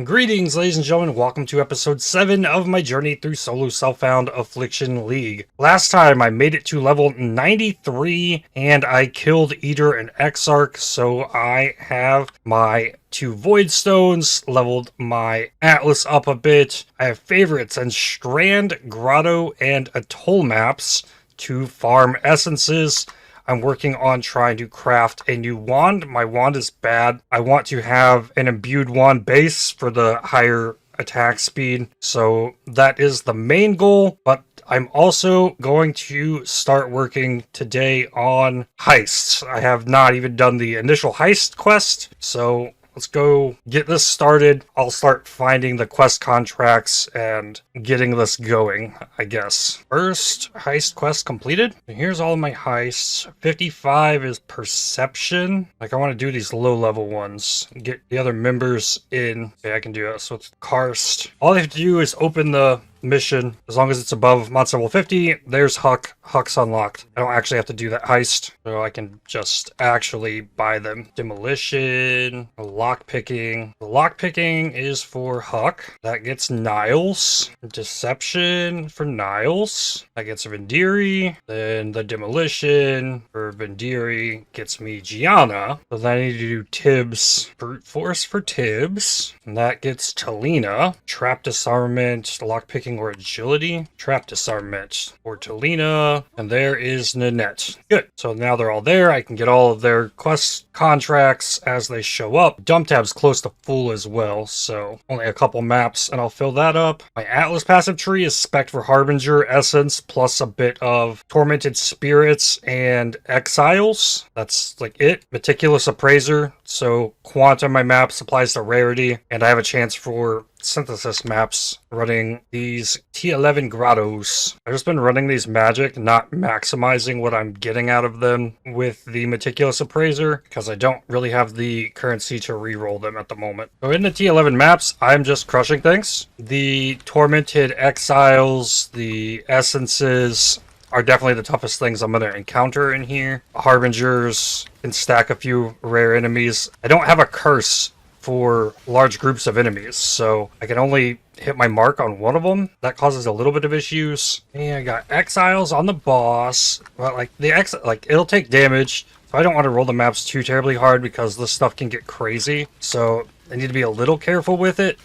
Greetings, ladies and gentlemen. Welcome to episode 7 of my journey through solo self-found Affliction League. Last time I made it to level 93 and I killed Eater and Exarch, so I have my 2 Void Stones, leveled my Atlas up a bit. I have favorites and Strand, Grotto, and Atoll maps to farm essences. I'm working on trying to craft a new wand. My wand is bad. I want to have an imbued wand base for the higher attack speed. So that is the main goal, but I'm also going to start working today on heists. I have not even done the initial heist quest, so let's go get this started. I'll start finding the quest contracts and getting this going, I guess. First, heist quest completed. And here's all of my heists. 55 is perception. Like, I want to do these low-level ones. Get the other members in. Okay, I can do that. So it's Karst. All I have to do is open the mission. As long as it's above monster level 50, there's Huck. Huck's unlocked. I don't actually have to do that heist, so I can just actually buy them. Demolition, lockpicking. The lockpicking is for Huck. That gets Niles. Deception for Niles. That gets Vendiri. Then the demolition for Vendiri gets me Gianna. So then I need to do Tibbs. Brute force for Tibbs. And that gets Talina. Trap disarmament, lockpicking, or agility. Trap disarmament for Talina. And there is Nanette. Good. So now they're all there. I can get all of their quest contracts as they show up. Dump tab's close to full as well, so only a couple maps and I'll fill that up. My Atlas passive tree is spec'd for Harbinger Essence plus a bit of Tormented Spirits and Exiles. That's like it. Meticulous Appraiser. So Quantum, my map, supplies the rarity, and I have a chance for synthesis maps running these T11 grottos. I've just been running these magic, not maximizing what I'm getting out of them with the Meticulous Appraiser, because I don't really have the currency to reroll them at the moment. So in the T11 maps, I'm just crushing things. The Tormented Exiles, the Essences, are definitely the toughest things I'm going to encounter in here. Harbingers can stack a few rare enemies. I don't have a curse for large groups of enemies, so I can only hit my mark on one of them. That causes a little bit of issues. And I got Exiles on the boss, but it'll take damage. So I don't want to roll the maps too terribly hard because this stuff can get crazy. So I need to be a little careful with it.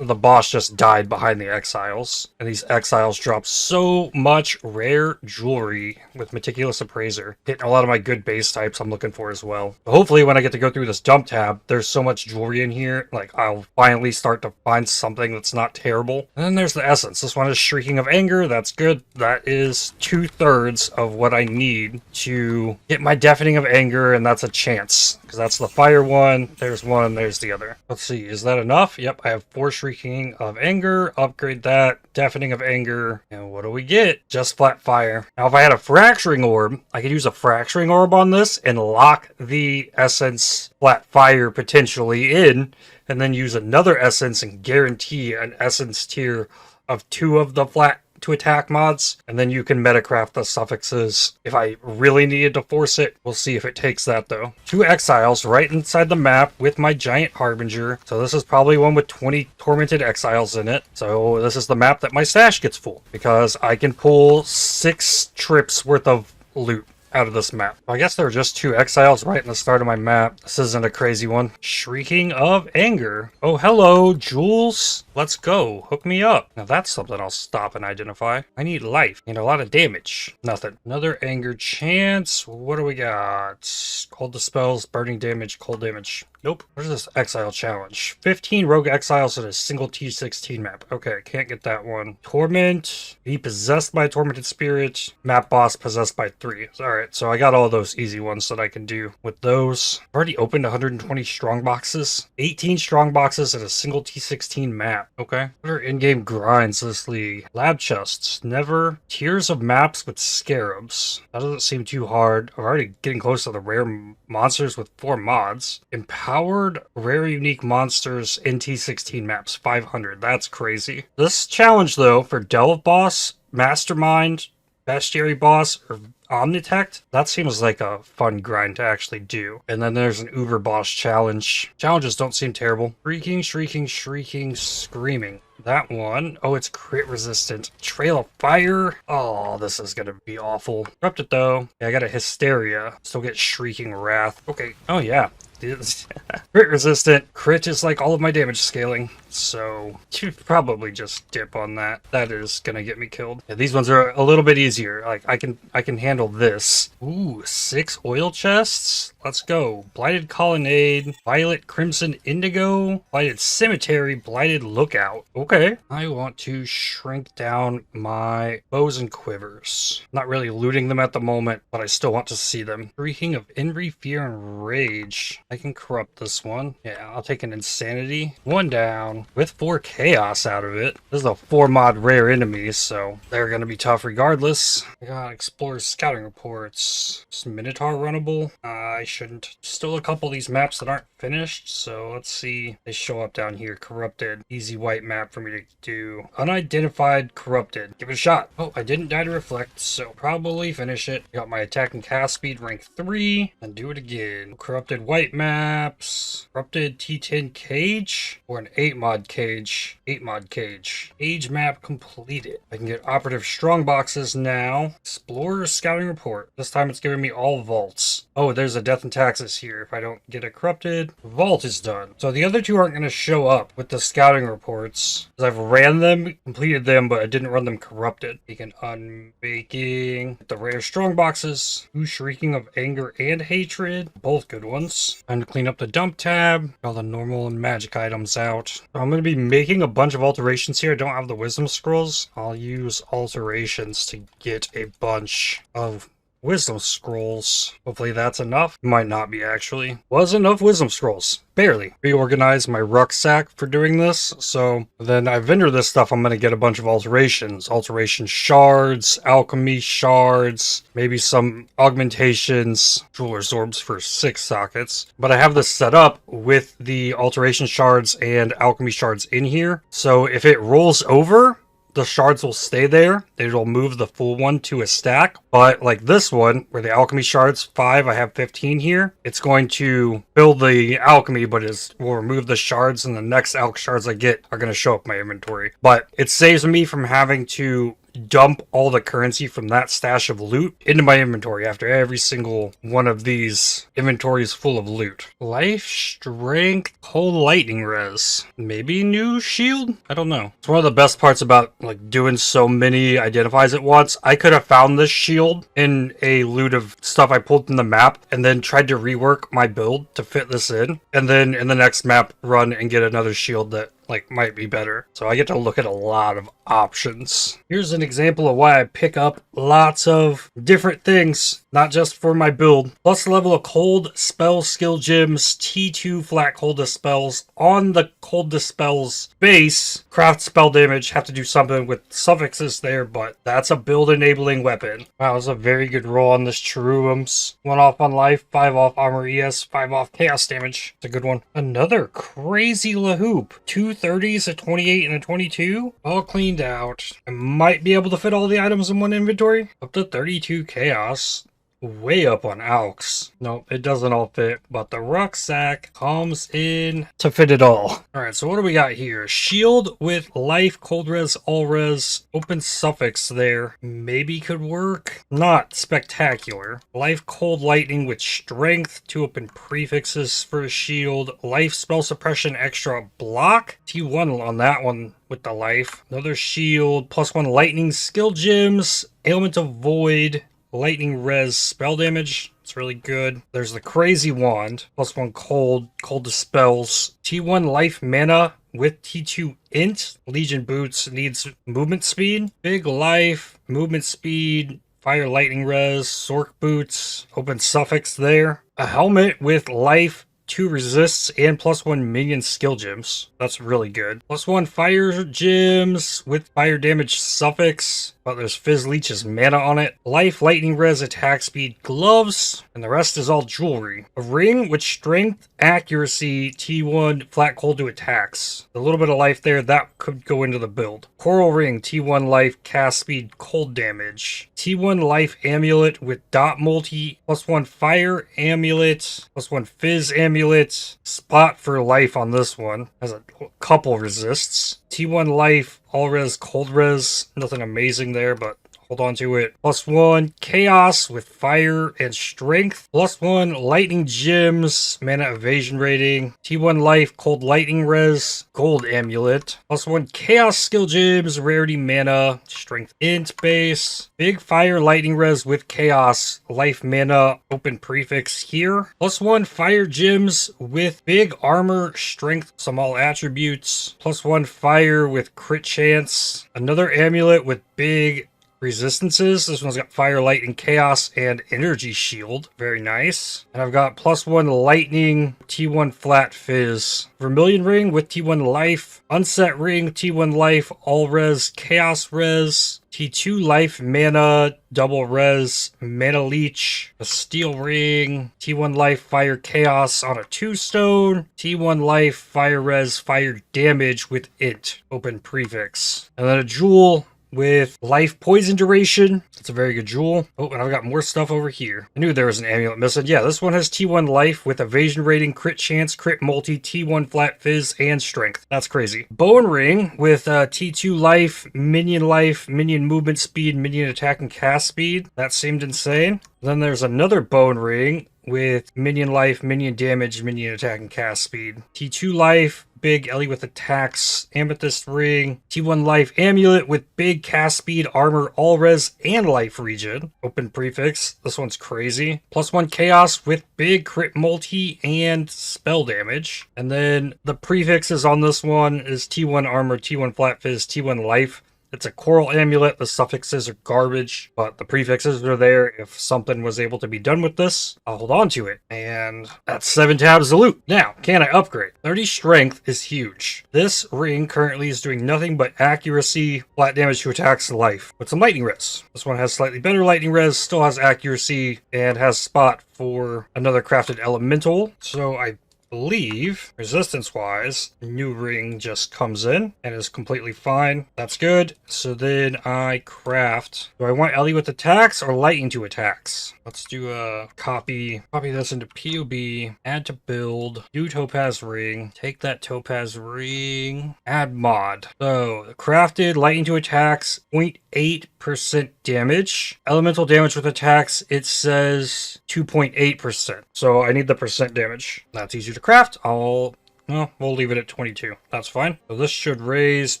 The boss just died behind the Exiles, and these Exiles drop so much rare jewelry with Meticulous Appraiser. Hitting a lot of my good base types I'm looking for as well. But hopefully when I get to go through this dump tab, there's so much jewelry in here, like I'll finally start to find something that's not terrible. And then there's the Essence. This one is Shrieking of Anger. That's good. That is 2/3 of what I need to get my Deafening of Anger, and that's a chance, because that's the fire one. There's one, there's the other. Let's see, is that enough? Yep, I have 4 Shrieking of Anger. Upgrade that. Deafening of Anger. And what do we get? Just flat fire. Now, if I had a Fracturing Orb, I could use a Fracturing Orb on this and lock the Essence flat fire potentially in, and then use another Essence and guarantee an Essence tier of 2 of the flat to attack mods, and then you can metacraft the suffixes if I really needed to force it. We'll see if it takes that though. 2 Exiles right inside the map with my giant Harbinger. So this is probably one with 20 Tormented Exiles in it. So this is the map that my stash gets full, because I can pull 6 trips worth of loot out of this map. I guess there are just 2 Exiles right in the start of my map. This isn't a crazy one. Shrieking of Anger. Oh, hello, Jules. Let's go. Hook me up. Now that's something I'll stop and identify. I need life and a lot of damage. Nothing. Another Anger chance. What do we got? Cold Dispels, burning damage, cold damage. Nope. What is this Exile challenge? 15 Rogue Exiles in a single T16 map. Okay, can't get that one. Torment. Be possessed by a Tormented Spirit. Map boss possessed by 3. Alright, so I got all those easy ones that I can do with those. I've already opened 120 strong boxes. 18 strong boxes in a single T16 map. Okay. What are in-game grinds this league? Lab chests. Never. Tiers of maps with scarabs. That doesn't seem too hard. I'm already getting close to the rare monsters with 4 mods. Empowered rare unique monsters in T16 maps. 500. That's crazy. This challenge though for Delve Boss, Mastermind, Bestiary boss or Omnitect. That seems like a fun grind to actually do. And then there's an Uber boss challenge. Challenges don't seem terrible. Shrieking, shrieking, shrieking, screaming. That one, oh, it's crit resistant. Trail of Fire. Oh, this is gonna be awful. Corrupted though. Yeah, I got a Hysteria. Still get Shrieking Wrath. Okay. Oh yeah. Crit resistant. Crit is like all of my damage scaling, so you probably just dip on that. That is gonna get me killed. Yeah, these ones are a little bit easier. Like I can handle this. Ooh, 6 oil chests. Let's go. Blighted Colonnade, Violet Crimson Indigo, Blighted Cemetery, Blighted Lookout. Okay. I want to shrink down my bows and quivers. Not really looting them at the moment, but I still want to see them. Shrieking of Envy, Fear, and Rage. I can corrupt this one. Yeah, I'll take an Insanity. 1 down with 4 chaos out of it. This is a 4 mod rare enemy, so they're going to be tough regardless. I got Explorer's Scouting Reports. Is Minotaur runnable? I shouldn't. Still a couple of these maps that aren't finished, so let's see. They show up down here. Corrupted. Easy white map for me to do. Unidentified Corrupted. Give it a shot. Oh, I didn't die to Reflect, so probably finish it. Got my attack and cast speed rank 3, and do it again. Corrupted white maps. Corrupted T10 cage, or an 8 mod cage. 8 mod cage. Age map completed. I can get operative strong boxes now. Explorer's Scouting Report. This time it's giving me all vaults. Oh, there's a death and taxes here if I don't get it corrupted. Vault is done. So the other two aren't going to show up with the scouting reports, because I've ran them, completed them, but I didn't run them corrupted. Making unmaking the rare strong boxes. 2 Shrieking of Anger and Hatred. Both good ones. Time to clean up the dump tab. All the normal and magic items out. So I'm going to be making a bunch of alterations here. I don't have the wisdom scrolls. I'll use alterations to get a bunch of wisdom scrolls. Hopefully that's enough. Might not be actually. Was enough wisdom scrolls. Barely. Reorganized my rucksack for doing this. So then I vendor this stuff. I'm going to get a bunch of alterations. Alteration shards, alchemy shards, maybe some augmentations, jeweler's orbs for 6 sockets. But I have this set up with the alteration shards and alchemy shards in here. So if it rolls over, the shards will stay there. It'll move the full one to a stack. But like this one, where the alchemy shards 5, I have 15 here. It's going to build the alchemy, but it will remove the shards, and the next alch shards I get are going to show up in my inventory. But it saves me from having to dump all the currency from that stash of loot into my inventory after every single one of these inventories full of loot. Life, strength, cold lightning res. Maybe new shield? I don't know. It's one of the best parts about like doing so many identifies at once. I could have found this shield in a loot of stuff I pulled from the map and then tried to rework my build to fit this in, and then in the next map run and get another shield that like might be better. So I get to look at a lot of options. Here's an example of why I pick up lots of different things, not just for my build. Plus level of cold spell skill gems, T2 flat cold dispels on the cold dispels base. Craft spell damage, have to do something with suffixes there, but that's a build enabling weapon. Wow, that was a very good roll on this Cherubim's. 1 off on life, 5 off armor ES, 5 off chaos damage. It's a good one. Another crazy Lahoop. 2 30s, a 28, and a 22. All cleaned out. I might be able to fit all the items in one inventory. Up to 32 chaos. Way up on Alks. Nope, it doesn't all fit, but the rucksack comes in to fit it all. Alright, so what do we got here? Shield with life, cold res, all res, open suffix there. Maybe could work. Not spectacular. Life, cold lightning with strength, 2 open prefixes for a shield. Life, spell suppression, extra block. T1 on that one with the life. Another shield, +1 lightning skill gems, ailment of void, lightning res spell damage. It's really good. There's the crazy wand, +1 cold dispels, T1 life mana with T2 int. Legion boots needs movement speed. Big life, movement speed, fire lightning res, sork boots, open suffix there. A helmet with life, 2 resists, and +1 minion skill gems. That's really good. +1 fire gems with fire damage suffix. but there's Fizz Leech's mana on it. Life, lightning res, attack speed, gloves, and the rest is all jewelry. A ring with strength, accuracy, T1, flat cold to attacks. A little bit of life there, that could go into the build. Coral ring, T1 life, cast speed, cold damage. T1 life amulet with dot multi, +1 fire amulet, +1 fizz amulet. Spot for life on this one. Has a couple resists. T1 life, all res, cold res. Nothing amazing there, but hold on to it. +1 chaos with fire and strength. +1 lightning gems, mana evasion rating. T1 life, cold lightning res, gold amulet. +1 chaos skill gems, rarity mana, strength int base. Big fire lightning res with chaos, life mana, open prefix here. +1 fire gems with big armor, strength, some all attributes. +1 fire with crit chance. Another amulet with big resistances. This one's got fire, light, and chaos, and energy shield. Very nice. And I've got +1 lightning, T1 flat fizz. Vermilion ring with T1 life. Unset ring, T1 life, all res, chaos res. T2 life, mana, double res, mana leech. A steel ring, T1 life, fire, chaos on a 2-stone. T1 life, fire res, fire damage with int, open prefix. And then a jewel with life poison duration. It's a very good jewel. Oh, and I've got more stuff over here. I knew there was an amulet missing. Yeah, this one has T1 life with evasion rating, crit chance, crit multi, T1 flat fizz, and strength. That's crazy. Bone ring with T2 life, minion movement speed, minion attack and cast speed. That seemed insane. Then there's another bone ring with minion life, minion damage, minion attack and cast speed. T2 life, big Ellie with attacks, amethyst ring, T1 life amulet with big cast speed, armor, all res, and life regen. Open prefix. This one's crazy. +1 chaos with big crit multi and spell damage. And then the prefixes on this one is T1 armor, T1 flat fizz, T1 life. It's a coral amulet. The suffixes are garbage, but the prefixes are there. If something was able to be done with this, I'll hold on to it. And that's 7 tabs of loot. Now, can I upgrade? 30 strength is huge. This ring currently is doing nothing but accuracy, flat damage to attacks, and life, with some lightning res. This one has slightly better lightning res, still has accuracy, and has spot for another crafted elemental. So I believe, resistance-wise, new ring just comes in and is completely fine. That's good. So then I craft. Do I want Ellie with attacks or lightning to attacks? Let's do a copy this into POB, add to build, do topaz ring, take that topaz ring, add mod. So crafted lightning to attacks, 0.8% damage. Elemental damage with attacks, it says 2.8%. So I need the percent damage. That's easy to craft. Well, we'll leave it at 22. That's fine. So this should raise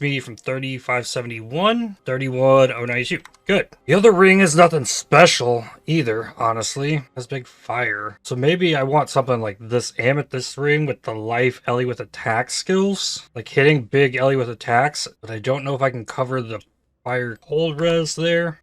me from 30,571, 31,092. Good. The other ring is nothing special either, honestly. It has big fire. So maybe I want something like this amethyst ring with the life Ellie with attack skills. Like hitting big Ellie with attacks. But I don't know if I can cover the fire cold res there.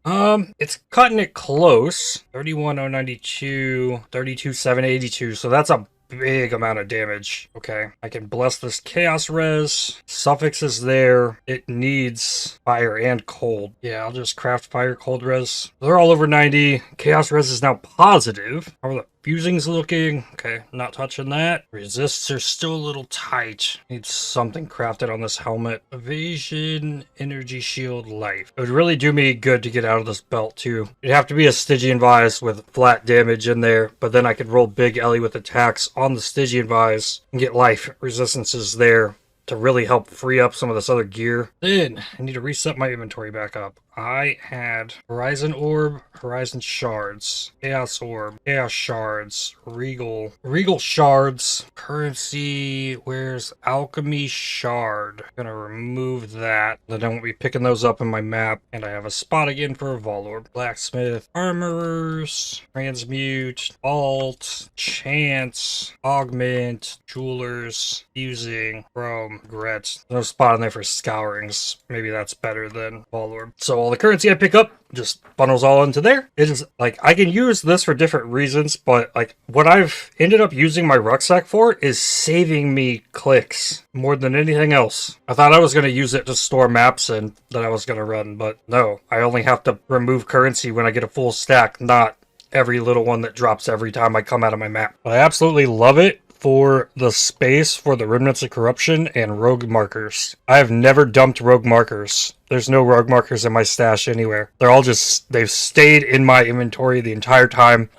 It's cutting it close. 31,092, 32,782. So that's a big amount of damage. Okay, I can bless this chaos res. Suffix is there. It needs fire and cold. Yeah, I'll just craft fire cold res. They're all over 90. Chaos res is now positive. How are the fusings looking? Okay, not touching that. Resists are still a little tight. Need something crafted on this helmet. Evasion, energy shield, life. It would really do me good to get out of this belt too. It'd have to be a Stygian Vise with flat damage in there, but then I could roll big Ellie with attacks on the Stygian Vise and get life resistances there to really help free up some of this other gear. Then I need to reset my inventory back up. I had Horizon Orb, Horizon Shards, Chaos Orb, Chaos Shards, Regal Shards, Currency, where's Alchemy Shard? I'm gonna remove that. Then I won't be picking those up in my map. And I have a spot again for a Vol Orb. Blacksmith, Armorers, Transmute, Alt, Chance, Augment, Jewelers, using from Gret. No spot in there for scourings. Maybe that's better than Ballorb. So all the currency I pick up just funnels all into there. It is like I can use this for different reasons, but like what I've ended up using my rucksack for is saving me clicks more than anything else. I thought I was going to use it to store maps and that I was going to run, but no, I only have to remove currency when I get a full stack, not every little one that drops every time I come out of my map. But I absolutely love it for the space for the Remnants of Corruption and rogue markers. I have never dumped rogue markers. There's no rogue markers in my stash anywhere. They're all just, they've stayed in my inventory the entire time.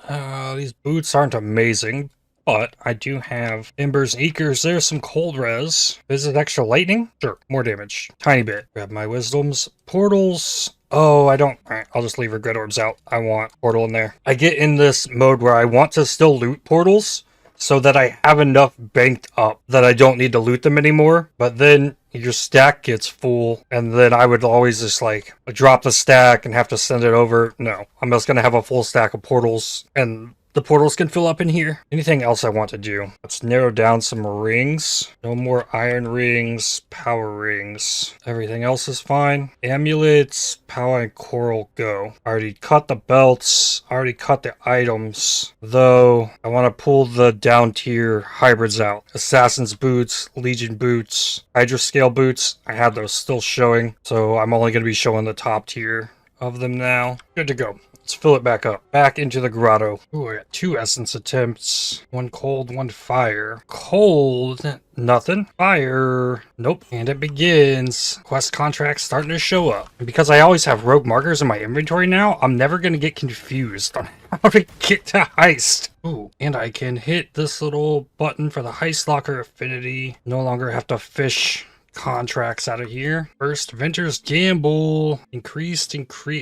These boots aren't amazing, but I do have Embers and Eekers. There's some cold res. Is it extra lightning? Sure, more damage. Tiny bit. Grab my wisdoms. Portals. Oh, I don't. Alright, I'll just leave regret orbs out. I want portal in there. I get in this mode where I want to still loot portals so that I have enough banked up that I don't need to loot them anymore. But then your stack gets full, and then I would always just like drop the stack and have to send it over. No, I'm just going to have a full stack of portals, and the portals can fill up in here. Anything else I want to do? Let's narrow down some rings. No more iron rings, power rings. Everything else is fine. Amulets, power and coral go. I already cut the belts. I already cut the items. Though, I want to pull the down tier hybrids out. Assassin's boots, Legion boots, Hydra scale boots. I have those still showing. So I'm only going to be showing the top tier of them now. Good to go. Let's fill it back up. Back into the grotto. Ooh, I got 2 essence attempts. 1 cold, 1 fire. Cold, nothing. Fire, nope. And it begins. Quest contracts starting to show up. And because I always have rogue markers in my inventory now, I'm never going to get confused on how to get to Heist. Ooh, and I can hit this little button for the Heist Locker affinity. No longer have to fish contracts out of here. First Venter's Gamble. Increased.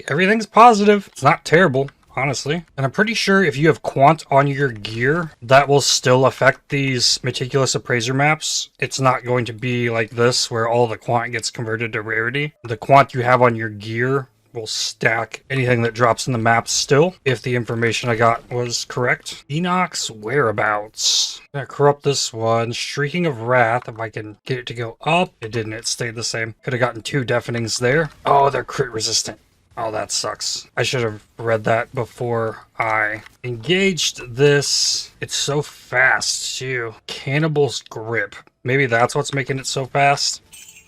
Everything's positive. It's not terrible, honestly. And I'm pretty sure if you have quant on your gear, that will still affect these meticulous appraiser maps. It's not going to be like this where all the quant gets converted to rarity. The quant you have on your gear will stack anything that drops in the map still, if the information I got was correct. Enoch's whereabouts. I'm gonna corrupt this one. Shrieking of Wrath, if I can get it to go up. It didn't, it stayed the same. Could have gotten 2 deafenings there. Oh, they're crit resistant. Oh, that sucks. I should have read that before I engaged this. It's so fast, too. Cannibal's Grip. Maybe that's what's making it so fast.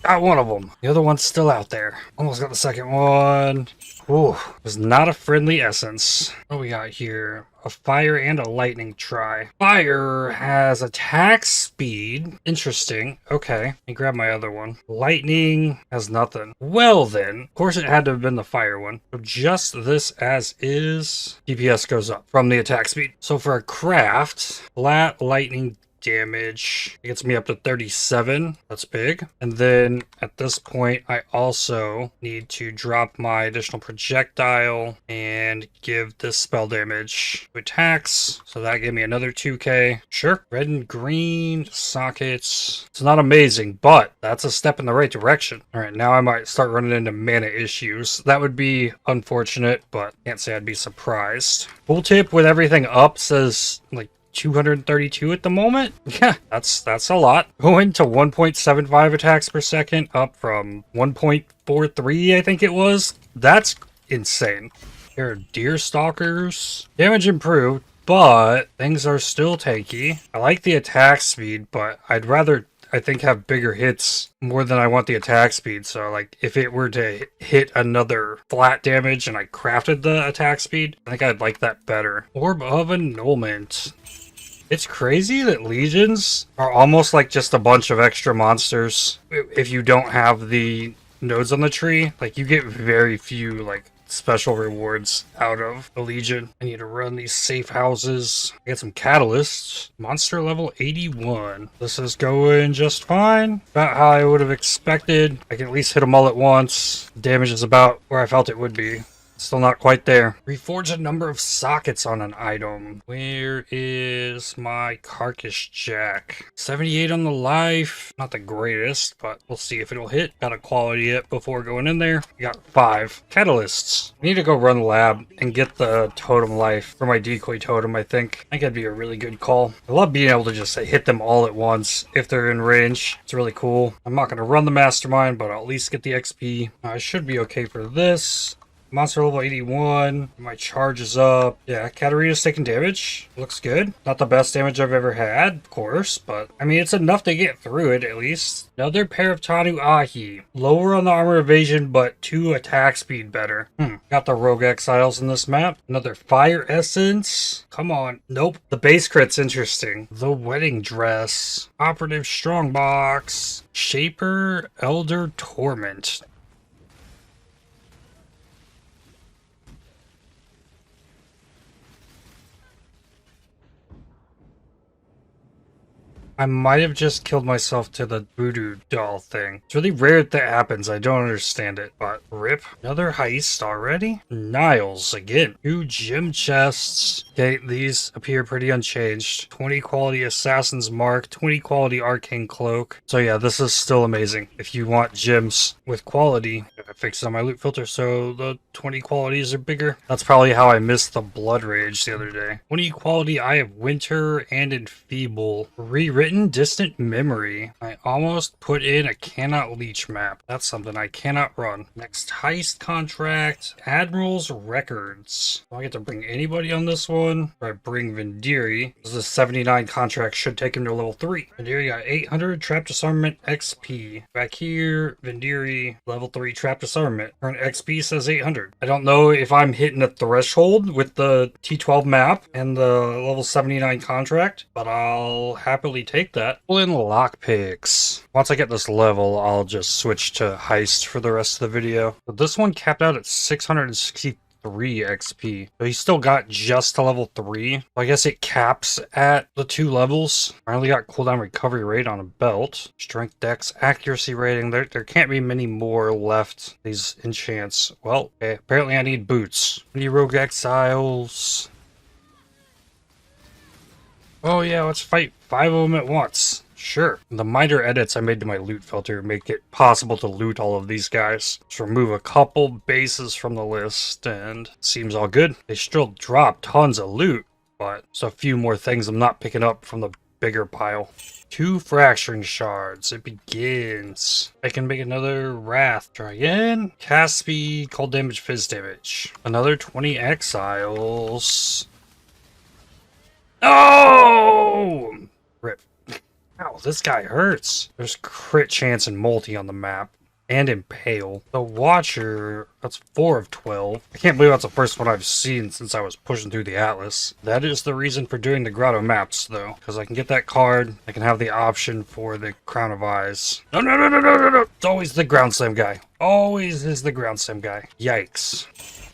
Got one of them. The other one's still out there. Almost got the second one. Ooh, it was not a friendly essence. What do we got here? A fire and a lightning try. Fire has attack speed. Interesting. Okay. Let me grab my other one. Lightning has nothing. Well then, of course it had to have been the fire one. So just this as is. DPS goes up from the attack speed. So for a craft, flat lightning damage. It gets me up to 37. That's big. And then at this point, I also need to drop my additional projectile and give this spell damage to attacks. So that gave me another 2k. Sure. Red and green sockets. It's not amazing, but that's a step in the right direction. All right, now I might start running into mana issues. That would be unfortunate, but can't say I'd be surprised. Full tip with everything up says like 232 at the moment. Yeah, that's a lot. Going to 1.75 attacks per second, up from 1.43, I think it was. That's insane. Here are deer stalkers. Damage improved, but things are still tanky. I like the attack speed, but I'd rather, I think, have bigger hits more than I want the attack speed. So like if it were to hit another flat damage and I crafted the attack speed, I think I'd like that better. Orb of Annulment. It's crazy that legions are almost like just a bunch of extra monsters. If you don't have the nodes on the tree, like you get very few like special rewards out of the legion. I need to run these safe houses. Get some catalysts. Monster level 81. This is going just fine. About how I would have expected. I can at least hit them all at once. Damage is about where I felt it would be. Still not quite there. Reforge a number of sockets on an item. Where is my carcass jack? 78 on the life. Not the greatest, but we'll see if it'll hit. Got to quality it before going in there. We got 5 catalysts. I need to go run the lab and get the totem life for my decoy totem, I think. I think that'd be a really good call. I love being able to just hit them all at once if they're in range. It's really cool. I'm not going to run the mastermind, but I'll at least get the XP. I should be okay for this. Monster level 81. My charge is up. Yeah, Katarina's taking damage. Looks good. Not the best damage I've ever had, of course, but I mean, it's enough to get through it at least. Another pair of Tanu Ahi. Lower on the armor evasion, but 2 attack speed better. Got the rogue exiles in this map. Another fire essence. Come on. Nope. The base crit's interesting. The wedding dress. Operative strongbox. Shaper Elder Torment. I might have just killed myself to the voodoo doll thing. It's really rare that happens. I don't understand it, but rip. Another heist already? Niles again. 2 gem chests. Okay, these appear pretty unchanged. 20 quality Assassin's Mark, 20 quality Arcane Cloak. So yeah, this is still amazing. If you want gems with quality, I fixed it on my loot filter so the 20 qualities are bigger. That's probably how I missed the Blood Rage the other day. 20 quality Eye of Winter and Enfeeble. Rewritten Distant Memory. I almost put in a cannot leech map. That's something I cannot run. Next heist contract. Admiral's Records. Do I get to bring anybody on this one? Or I bring Vendiri. This is a 79 contract. Should take him to level 3. Vendiri got 800 Trap Disarmament XP. Back here, Vendiri, level 3 Trap Disarmament. Current XP says 800. I don't know if I'm hitting a threshold with the T12 map and the level 79 contract, but I'll happily take that. Pull in lockpicks. Once I get this level, I'll just switch to heist for the rest of the video. But this one capped out at 663 XP. So he still got just to level 3. So I guess it caps at the 2 levels. I only got cooldown recovery rate on a belt. Strength dex, accuracy rating. There can't be many more left. These enchants. Well, okay, apparently I need boots. I need rogue exiles. Oh yeah, let's fight 5 of them at once. Sure. The minor edits I made to my loot filter make it possible to loot all of these guys. Just remove a couple bases from the list and it seems all good. They still drop tons of loot, but there's a few more things I'm not picking up from the bigger pile. 2 fracturing shards. It begins. I can make another wrath. Try again. Cast speed, cold damage, fizz damage. Another 20 exiles. Oh! Rip. Ow, this guy hurts. There's crit chance and multi on the map. And Impale. The Watcher, that's 4 of 12. I can't believe that's the first one I've seen since I was pushing through the Atlas. That is the reason for doing the Grotto maps, though. Because I can get that card. I can have the option for the Crown of Eyes. No, no, no, no, no, no, no. It's always the Ground Slam guy. Always is the Ground Slam guy. Yikes.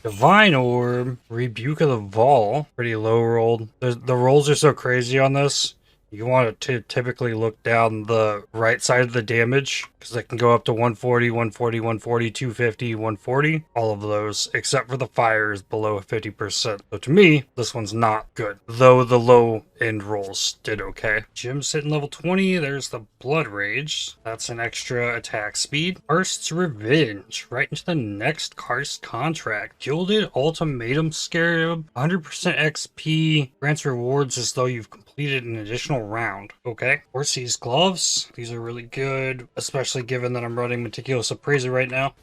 Divine Orb, Rebuke of the Vol, pretty low rolled. The rolls are so crazy on this. You want to typically look down the right side of the damage because it can go up to 140, 140, 140, 250, 140. All of those, except for the fire, is below 50%. So to me, this one's not good, though the low end rolls did okay. Jim's sitting level 20. There's the Blood Rage. That's an extra attack speed. Karst's Revenge, right into the next Karst contract. Gilded Ultimatum Scarab, 100% XP, grants rewards as though you've completed an additional round. Okay. Orsi's Gloves. These are really good, especially given that I'm running Meticulous Appraiser right now.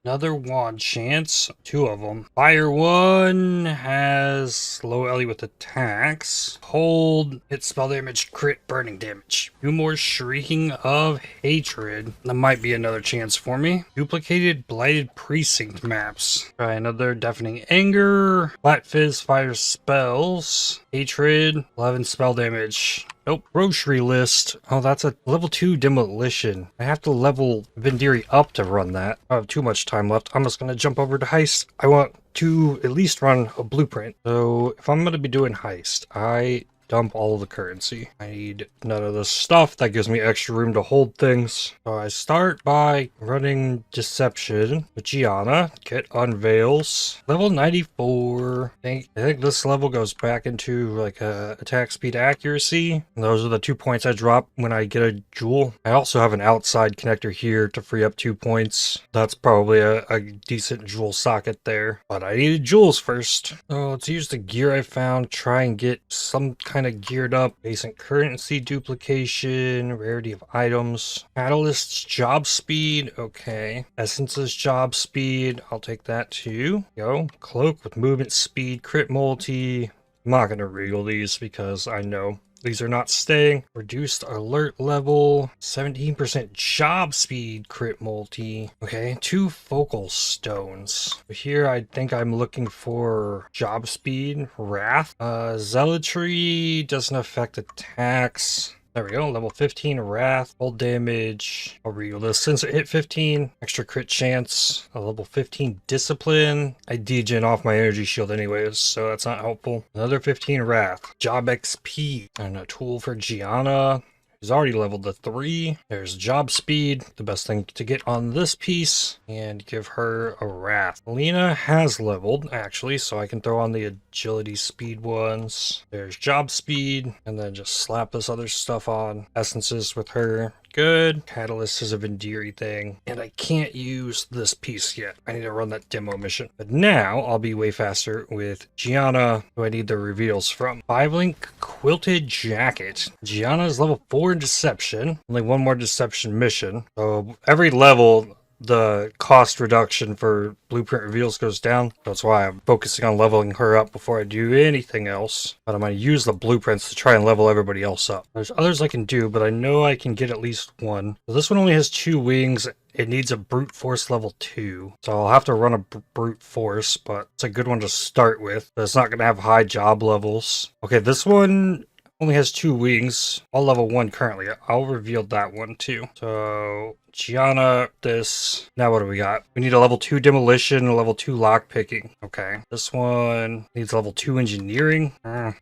Another wand chance, 2 of them. Fire 1 has low LE with attacks. Hold, hit spell damage, crit burning damage. 2 more Shrieking of Hatred. That might be another chance for me. Duplicated Blighted Precinct maps. Try another Deafening Anger. Flat Fizz fires spells. Hatred, 11 spell damage. Nope. Grocery list. Oh, that's a level 2 demolition. I have to level Vendiri up to run that. I have too much time left. I'm just going to jump over to Heist. I want to at least run a blueprint. So if I'm going to be doing Heist, I dump all of the currency. I need none of this stuff. That gives me extra room to hold things. So I start by running Deception with Gianna. Get Unveils. Level 94. I think this level goes back into like a attack speed accuracy. And those are the 2 points I drop when I get a jewel. I also have an outside connector here to free up 2 points. That's probably a decent jewel socket there. But I needed jewels first. So let's use the gear I found. Try and get some kind of geared up. Basic currency duplication. Rarity of items. Catalyst's job speed. Okay. Essence's job speed. I'll take that too. Go. Cloak with movement speed. Crit multi. I'm not going to regal these because I know these are not staying. Reduced alert level. 17% job speed crit multi. Okay, 2 focal stones. Here I think I'm looking for job speed. Wrath. Zealotry doesn't affect attacks. There we go, level 15 Wrath, full damage. I'll regal this since it hit 15. Extra crit chance, a level 15 Discipline. I degen off my energy shield anyways, so that's not helpful. Another 15 Wrath. Job XP, and a tool for Gianna. He's already leveled to 3. There's job speed, the best thing to get on this piece, and give her a Wrath. Lena has leveled, actually, so I can throw on the agility speed ones. There's job speed, and then just slap this other stuff on. Essences with her. Good. Catalyst is a Vendiri thing. And I can't use this piece yet. I need to run that demo mission. But now I'll be way faster with Gianna, who I need the reveals from. 5-link Quilted Jacket. Gianna is level 4 in Deception. Only one more Deception mission. So every level, the cost reduction for blueprint reveals goes down. That's why I'm focusing on leveling her up before I do anything else. But I'm going to use the blueprints to try and level everybody else up. There's others I can do, but I know I can get at least one. So this one only has 2 wings. It needs a brute force level 2. So I'll have to run a brute force, but it's a good one to start with. But it's not going to have high job levels. Okay, this one only has 2 wings. All level 1 currently. I'll reveal that one too. So Gianna, this. Now what do we got? We need a level 2 demolition, a level 2 lockpicking. Okay. This one needs level 2 engineering.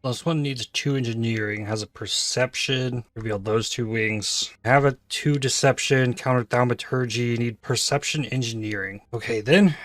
This one needs 2 engineering. Has a perception. Reveal those 2 wings. Have a 2 deception, counter thaumaturgy. Need perception engineering. Okay, then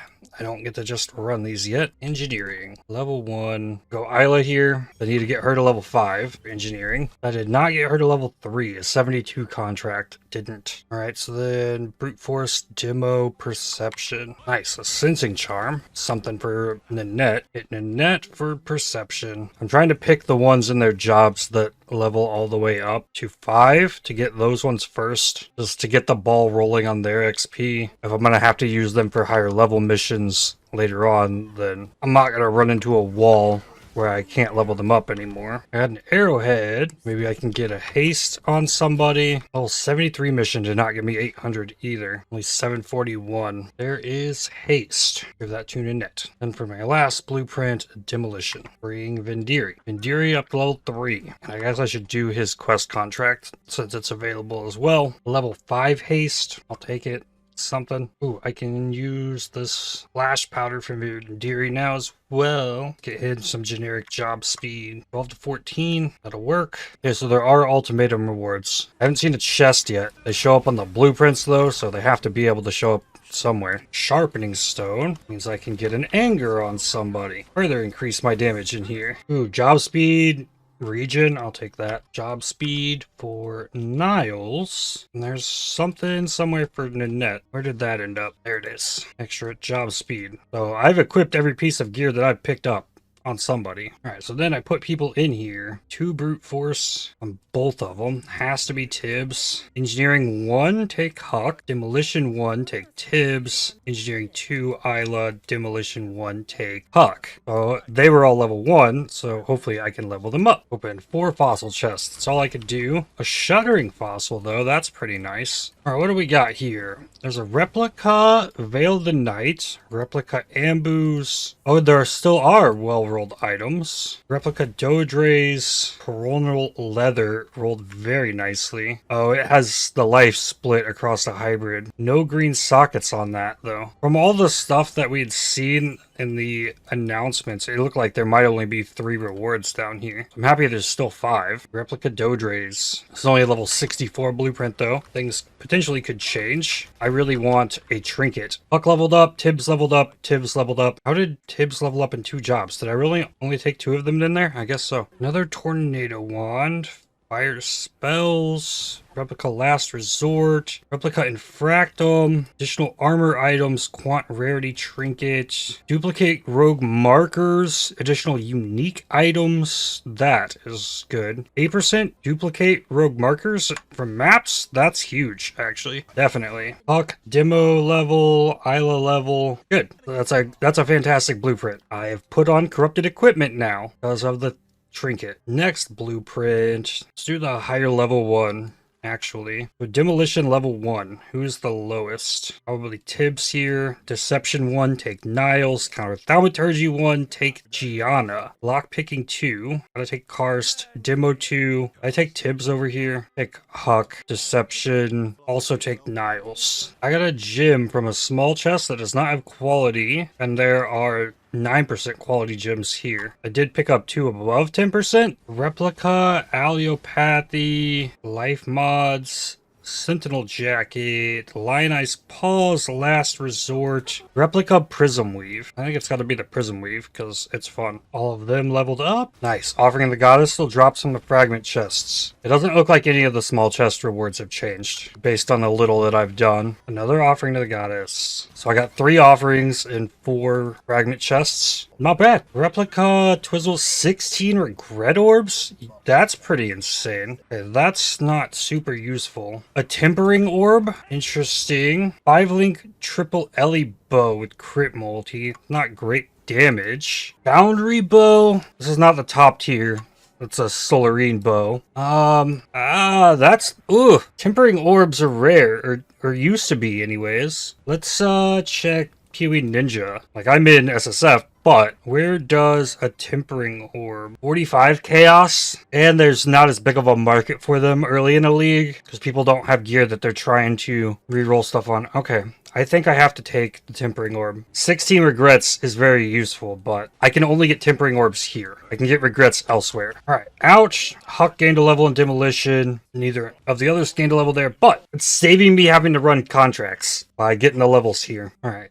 I don't get to just run these yet. Engineering. Level 1. Go Isla here. I need to get her to level 5. Engineering. I did not get her to level 3. A 72 contract. Didn't. Alright, so then brute force, demo, perception. Nice. A sensing charm. Something for Nanette. Hit Nanette for perception. I'm trying to pick the ones in their jobs that level all the way up to 5 to get those ones first, just to get the ball rolling on their XP. If I'm gonna have to use them for higher level missions later on, then I'm not gonna run into a wall where I can't level them up anymore. I had an arrowhead. Maybe I can get a haste on somebody. Oh, 73 mission did not give me 800 either. Only 741. There is haste. Give that to Nanette. And for my last blueprint, demolition. Bring Vendiri. Vendiri up to level 3. And I guess I should do his quest contract since it's available as well. Level 5 haste. I'll take it. Something. Ooh, I can use this splash powder from Vendiri now as well. Get him some generic job speed. 12 to 14. That'll work. Okay, so there are ultimatum rewards. I haven't seen a chest yet. They show up on the blueprints though, so they have to be able to show up somewhere. Sharpening stone means I can get an anger on somebody. Further increase my damage in here. Ooh, job speed. Region, I'll take that. Job speed for Niles. And there's something somewhere for Nanette. Where did that end up? There it is. Extra job speed. So I've equipped every piece of gear that I've picked up on somebody. Alright, so then I put people in here. 2 brute force on both of them. Has to be Tibbs. Engineering 1, take Huck. Demolition 1, take Tibbs. Engineering 2, Isla. Demolition 1, take Huck. So they were all level 1, so hopefully I can level them up. Open 4 fossil chests. That's all I could do. A shuddering fossil though, that's pretty nice. Alright, what do we got here? There's a replica Veil of the Night. Replica Ambu's. Oh, there still are well-rolled items. Replica Dodre's coronal leather rolled very nicely. Oh, it has the life split across the hybrid. No green sockets on that though. From all the stuff that we had seen, in the announcements, it looked like there might only be 3 rewards down here. I'm happy there's still 5. Replica Dodrays. It's only a level 64 blueprint though. Things potentially could change. I really want a trinket. Huck leveled up, Tibbs leveled up, Tibbs leveled up. How did Tibbs level up in 2 jobs? Did I really only take 2 of them in there? I guess so. Another tornado wand. Fire spells, replica last resort, replica infractum, additional armor items, quant rarity trinket, duplicate rogue markers, additional unique items. That is good. 8% duplicate rogue markers from maps. That's huge, actually. Definitely. Huck, demo level, Isla level. Good. That's a fantastic blueprint. I have put on corrupted equipment now because of the trinket. Next blueprint. Let's do the higher level one, actually. So demolition level 1. Who's the lowest? Probably Tibbs here. Deception 1, take Niles. Counter Thaumaturgy 1, take Gianna. Lockpicking 2. Gotta take Karst. Demo 2. I take Tibbs over here. Take Huck. Deception. Also take Niles. I got a gem from a small chest that does not have quality, and there are 9% quality gems here. I did pick up 2 above 10%. Replica, Allopathy, Life Mods, Sentinel Jacket, Lionized Paws, Last Resort, Replica Prism Weave. I think it's got to be the Prism Weave because it's fun. All of them leveled up. Nice. Offering of the Goddess still drops from the fragment chests. It doesn't look like any of the small chest rewards have changed based on the little that I've done. Another offering to the Goddess. So I got 3 offerings and 4 fragment chests. Not bad. Replica Twizzle 16 Regret Orbs. That's pretty insane. Okay, that's not super useful. A Tempering Orb. Interesting. 5-link triple Ellie bow with crit multi. Not great damage. Boundary bow. This is not the top tier. It's a Solarine bow. That's... Ooh. Tempering orbs are rare. Or used to be anyways. Let's, check Kiwi Ninja. Like, I'm in SSF, but where does a Tempering Orb? 45 Chaos? And there's not as big of a market for them early in the league, because people don't have gear that they're trying to reroll stuff on. Okay. I think I have to take the Tempering Orb. 16 Regrets is very useful, but I can only get Tempering Orbs here. I can get Regrets elsewhere. Alright, ouch. Huck gained a level in Demolition. Neither of the others gained a level there, but it's saving me having to run contracts by getting the levels here. Alright,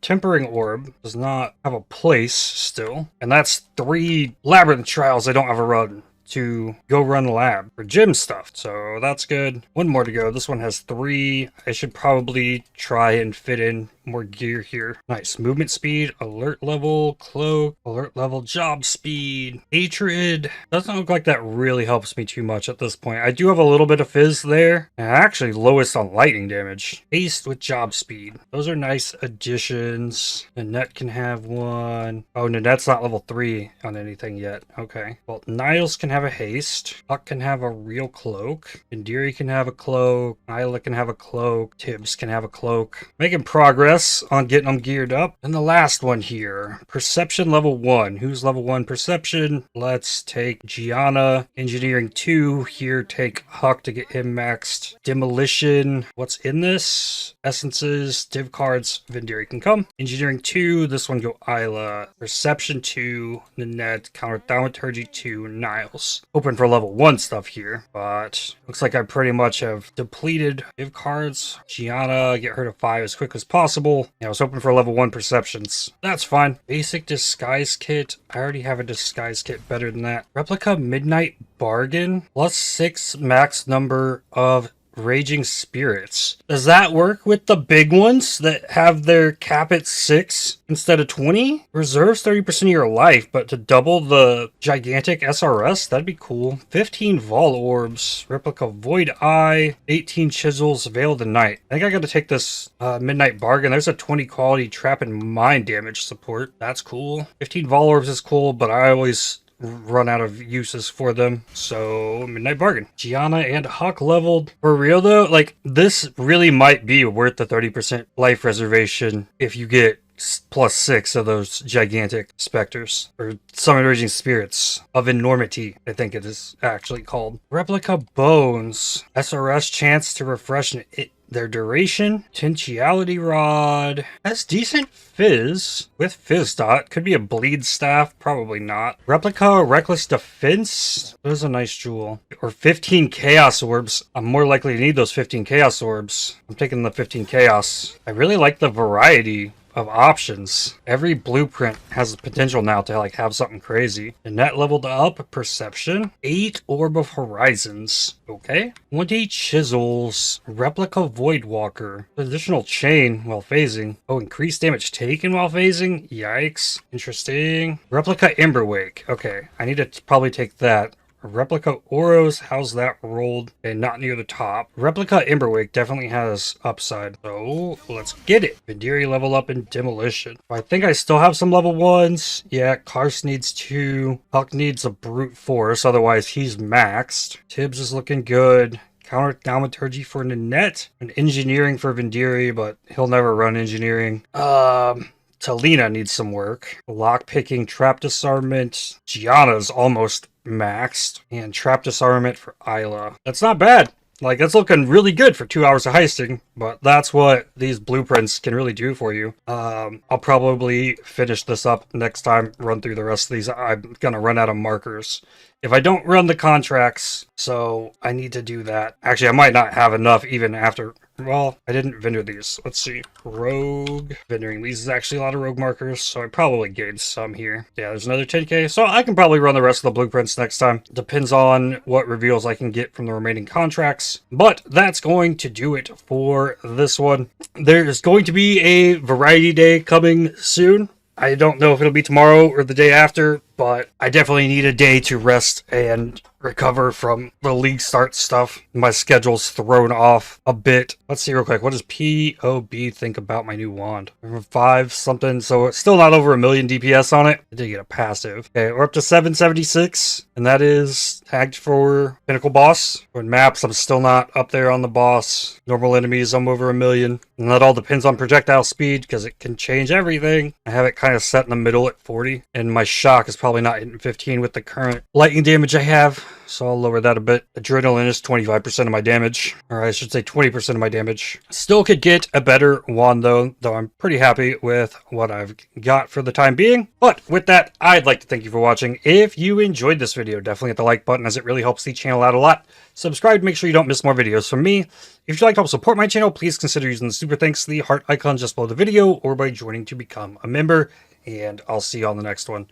Tempering Orb does not have a place still, and that's 3 Labyrinth Trials I don't have a run to go run lab for gym stuff, so that's good. 1 more to go. This one has 3. I should probably try and fit in more gear here. Nice. Movement speed, alert level, cloak, alert level, job speed, hatred. Doesn't look like that really helps me too much at this point. I do have a little bit of fizz there, and actually lowest on lightning damage. Haste with job speed. Those are nice additions. Nanette can have 1. Oh, Nanette's not level 3 on anything yet. Okay. Well, Niles can have a haste. Huck can have a real cloak. Indiri can have a cloak. Isla can have a cloak. Tibbs can have a cloak. Making progress on getting them geared up. And the last one here, Perception level 1. Who's level 1 Perception? Let's take Gianna. Engineering 2. Here, take Huck to get him maxed. Demolition. What's in this? Essences, div cards. Vendiri can come. Engineering 2. This one go Isla. Perception 2. Nanette. Counter Thaumaturgy 2. Niles. Hoping for level 1 stuff here, but looks like I pretty much have depleted div cards. Gianna, get her to 5 as quick as possible. Yeah, I was hoping for level 1 perceptions. That's fine. Basic disguise kit. I already have a disguise kit better than that. Replica Midnight Bargain. +6 max number of Raging Spirits. Does that work with the big ones that have their cap at 6 instead of 20? Reserves 30% of your life, but to double the gigantic SRS, that'd be cool. 15 Vol Orbs, Replica Void Eye, 18 Chisels, Veil of the Night. I think I gotta take this Midnight Bargain. There's a 20 quality trap and mine damage support. That's cool. 15 Vol Orbs is cool, but I always run out of uses for them, so Midnight Bargain. Gianna and Huck leveled. For real though, like, this really might be worth the 30% life reservation if you get +6 of those gigantic specters, or summon raging spirits of enormity, I think it is actually called. Replica Bones. SRS chance to refresh an their duration. Potentiality Rod has decent fizz with fizz dot. Could be a bleed staff, probably not. Replica Reckless Defense. That is a nice jewel. Or 15 Chaos Orbs. I'm more likely to need those 15 Chaos Orbs. I'm taking the 15 Chaos. I really like the variety of options. Every blueprint has the potential now to like have something crazy. The net leveled up, perception, 8 Orb of Horizons. Okay. 20 chisels, replica Voidwalker, additional chain while phasing. Oh, increased damage taken while phasing. Yikes. Interesting. Replica Emberwake. Okay, I need to probably take that. Replica Oros, how's that rolled? And not near the top. Replica Emberwake definitely has upside. So let's get it. Vidiri level up in Demolition. I think I still have some level 1s. Yeah, Karst needs 2. Huck needs a Brute Force, otherwise he's maxed. Tibbs is looking good. Counter Thaumaturgy for Nanette. And Engineering for Vidiri, but he'll never run Engineering. Talina needs some work. Lockpicking, Trap Disarmament. Gianna's almost maxed. And Trap Disarmament for Isla. That's not bad. Like, that's looking really good for 2 hours of heisting, but that's what these blueprints can really do for you. I'll probably finish this up next time, run through the rest of these. I'm gonna run out of markers if I don't run the contracts, so I need to do that. Actually, I might not have enough even after. Well, I didn't vendor these. Let's see. Rogue. Vendoring these is actually a lot of rogue markers, so I probably gained some here. Yeah, there's another 10k, so I can probably run the rest of the blueprints next time. Depends on what reveals I can get from the remaining contracts. But that's going to do it for this one. There's going to be a variety day coming soon. I don't know if it'll be tomorrow or the day after, but I definitely need a day to rest and recover from the league start stuff. My schedule's thrown off a bit. Let's see real quick. What does POB think about my new wand? 5 something, so it's still not over 1 million DPS on it. I did get a passive. Okay, we're up to 776, and that is tagged for Pinnacle Boss. On maps, I'm still not up there on the boss. Normal enemies, I'm over 1 million. And that all depends on projectile speed, because it can change everything. I have it kind of set in the middle at 40, and my shock is probably not hitting 15 with the current lightning damage I have, so I'll lower that a bit. Adrenaline is 25% of my damage, or I should say 20% of my damage. Still could get a better wand though I'm pretty happy with what I've got for the time being. But with that, I'd like to thank you for watching. If you enjoyed this video, definitely hit the like button as it really helps the channel out a lot. Subscribe to make sure you don't miss more videos from me. If you'd like to help support my channel, please consider using the super thanks, the heart icon just below the video, or by joining to become a member. And I'll see you on the next one.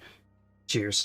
Cheers.